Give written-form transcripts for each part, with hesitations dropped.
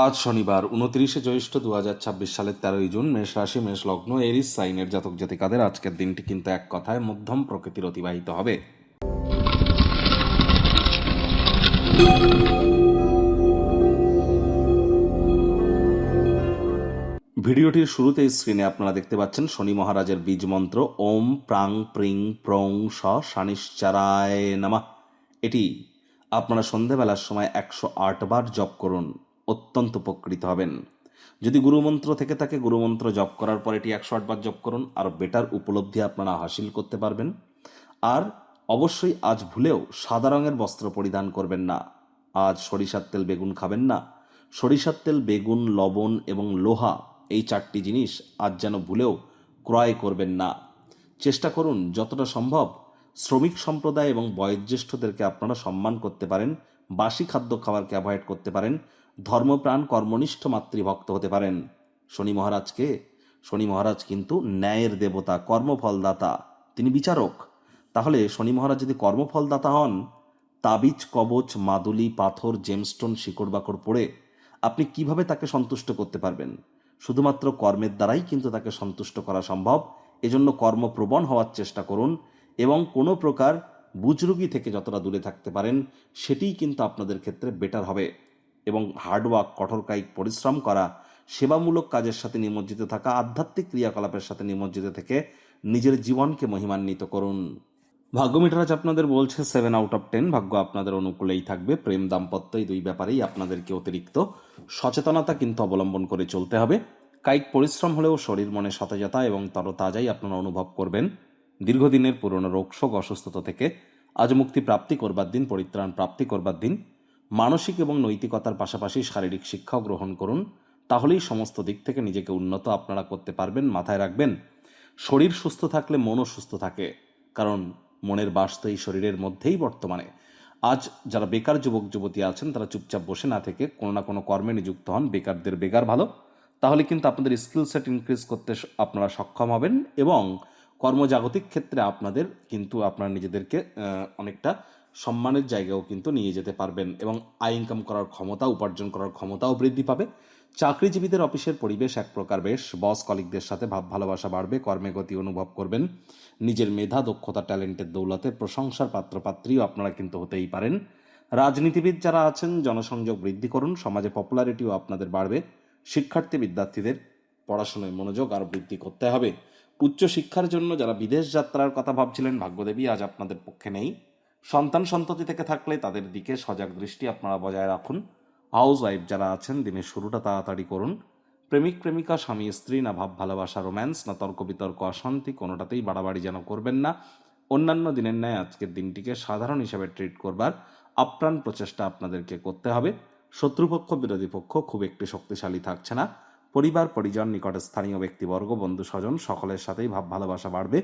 আজ শনিবার 29শে জ্যৈষ্ঠ 2026 সালের 13ই জুন। মেষ রাশি, মেষ লগ্ন, এরিস সাইনের জাতক জাতিকাদের আজকের দিনটি কিন্তু এক কথায় মধ্যম প্রকৃতির অতিবাহিত হবে। ভিডিওটির শুরুতেই স্ক্রিনে আপনারা দেখতে পাচ্ছেন শনি মহারাজের বীজ মন্ত্র ওম প্রাং প্রিং প্রং স শানিশ্চারায় নমঃ। এটি আপনারা সন্ধেবেলার সময় 108 বার জপ করুন, অত্যন্ত উপকৃত হবেন। যদি গুরুমন্ত্র থেকে থাকে, গুরুমন্ত্র জপ করার পর এটি 108 বার জপ করুন, আর বেটার উপলব্ধি আপনারা হাসিল করতে পারবেন। আর অবশ্যই আজ ভুলেও সাদা রঙের বস্ত্র পরিধান করবেন না। আজ সরিষার তেল বেগুন খাবেন না। সরিষার তেল বেগুন লবণ এবং লোহা, এই চারটি জিনিস আজ যেন ভুলেও ক্রয় করবেন না। চেষ্টা করুন যতটা সম্ভব শ্রমিক সম্প্রদায় এবং বয়োজ্যেষ্ঠদেরকে আপনারা সম্মান করতে পারেন, বাসি খাদ্য খাবারকে অ্যাভয়েড করতে পারেন, ধর্মপ্রাণ কর্মনিষ্ঠ মাতৃভক্ত হতে পারেন। শনি মহারাজ কিন্তু ন্যায়ের দেবতা, কর্মফলদাতা, তিনি বিচারক। তাহলে শনি মহারাজ যদি কর্মফলদাতা হন, তাবিজ কবচ মাদুলি পাথর জেমস্টোন শিকড় বাকড় পড়ে আপনি কিভাবে তাকে সন্তুষ্ট করতে পারবেন? শুধুমাত্র কর্মের দ্বারাই কিন্তু তাকে সন্তুষ্ট করা সম্ভব। এজন্য কর্মপ্রবণ হওয়ার চেষ্টা করুন এবং কোনো প্রকার বুজরুগি থেকে যতটা দূরে থাকতে পারেন সেটিই কিন্তু আপনাদের ক্ষেত্রে বেটার হবে। এবং হার্ডওয়ার্ক, কঠোর কায়িক পরিশ্রম করা, সেবামূলক কাজের সাথে নিমজ্জিত থাকা, আধ্যাত্মিক ক্রিয়াকলাপের সাথে নিমজ্জিত থেকে নিজের জীবনকে মহিমান্বিত করুন। ভাগ্য মিটারাজ আপনাদের বলছে 7/10। ভাগ্য আপনাদের অনুকূলেই থাকবে। প্রেম দাম্পত্য এই দুই ব্যাপারেই আপনাদেরকে অতিরিক্ত সচেতনতা কিন্তু অবলম্বন করে চলতে হবে। কায়িক পরিশ্রম হলেও শরীর মনে সতেজতা এবং তরতাজাই আপনারা অনুভব করবেন। দীর্ঘদিনের পুরনো রোগশোক অসুস্থতা থেকে আজ মুক্তি প্রাপ্তি করবার দিন, পরিত্রাণ প্রাপ্তি করবার দিন। মানসিক এবং নৈতিকতার পাশাপাশি শারীরিক শিক্ষাও গ্রহণ করুন, তাহলেই সমস্ত দিক থেকে নিজেকে উন্নত আপনারা করতে পারবেন। মাথায় রাখবেন, শরীর সুস্থ থাকলে মনও সুস্থ থাকে, কারণ মনের বাস তো এই শরীরের মধ্যেই বর্তমানে। আজ যারা বেকার যুবক যুবতী আছেন তারা চুপচাপ বসে না থেকে কোনো না কোনো কর্মে নিযুক্ত হন। বেকারদের বেকার ভালো, তাহলে কিন্তু আপনাদের স্কিল সেট ইনক্রিজ করতে আপনারা সক্ষম হবেন এবং কর্মজাগতিক ক্ষেত্রে আপনাদের কিন্তু আপনারা নিজেদেরকে অনেকটা সম্মানের জায়গাও কিন্তু নিয়ে যেতে পারবেন এবং আয় ইনকাম করার ক্ষমতা, উপার্জন করার ক্ষমতাও বৃদ্ধি পাবে। চাকরিজীবীদের অফিসের পরিবেশ এক প্রকার বেশ, বস কলিগদের সাথে ভাব ভালোবাসা বাড়বে, কর্মে গতি অনুভব করবেন। নিজের মেধা দক্ষতা ট্যালেন্টের দৌলতে প্রশংসার পাত্রপাত্রীও আপনারা কিন্তু হতেই পারেন। রাজনীতিবিদ যারা আছেন জনসংযোগ বৃদ্ধি করুন, সমাজে পপুলারিটিও আপনাদের বাড়বে। শিক্ষার্থী বিদ্যার্থীদের পড়াশোনায় মনোযোগ আরও বৃদ্ধি করতে হবে। উচ্চশিক্ষার জন্য যারা বিদেশ যাত্রার কথা ভাবছিলেন, ভাগ্যদেবী আজ আপনাদের পক্ষে নেই। সন্তান সন্ততি থেকে থাকলে তাদের দিকে সজাগ দৃষ্টি আপনারা বজায় রাখুন। হাউস ওয়াইফ যারা আছেন দিনের শুরুটা তাড়াতাড়ি করুন। প্রেমিক প্রেমিকা, স্বামী স্ত্রী, না ভাব ভালোবাসা রোম্যান্স, না তর্ক বিতর্ক অশান্তি, কোনোটাতেই বাড়াবাড়ি যেন করবেন না। অন্যান্য দিনের ন্যায় আজকের দিনটিকে সাধারণ হিসেবে ট্রিট করবার আপ্রাণ প্রচেষ্টা আপনাদেরকে করতে হবে। শত্রুপক্ষ বিরোধী পক্ষ খুব একটি শক্তিশালী থাকছে না। পরিবার পরিজন, নিকটে স্থানীয় ব্যক্তিবর্গ, বন্ধু স্বজন সকলের সাথেই ভাব ভালোবাসা বাড়বে।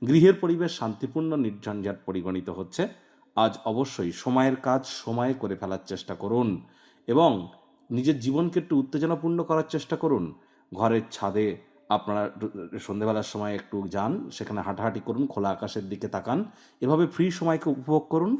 গৃহের পরিবেশ শান্তিপূর্ণ নির্ঝঞ্ঝাট পরিগণিত হচ্ছে। আজ অবশ্যই সময়ের কাজ সময়ে করে ফেলার চেষ্টা করুন এবং নিজের জীবনকে একটু উত্তেজনাপূর্ণ করার চেষ্টা করুন। ঘরের ছাদে আপনারা সন্ধেবেলার সময় একটু যান, সেখানে হাঁটাহাঁটি করুন, খোলা আকাশের দিকে তাকান, এভাবে ফ্রি সময়কে উপভোগ করুন।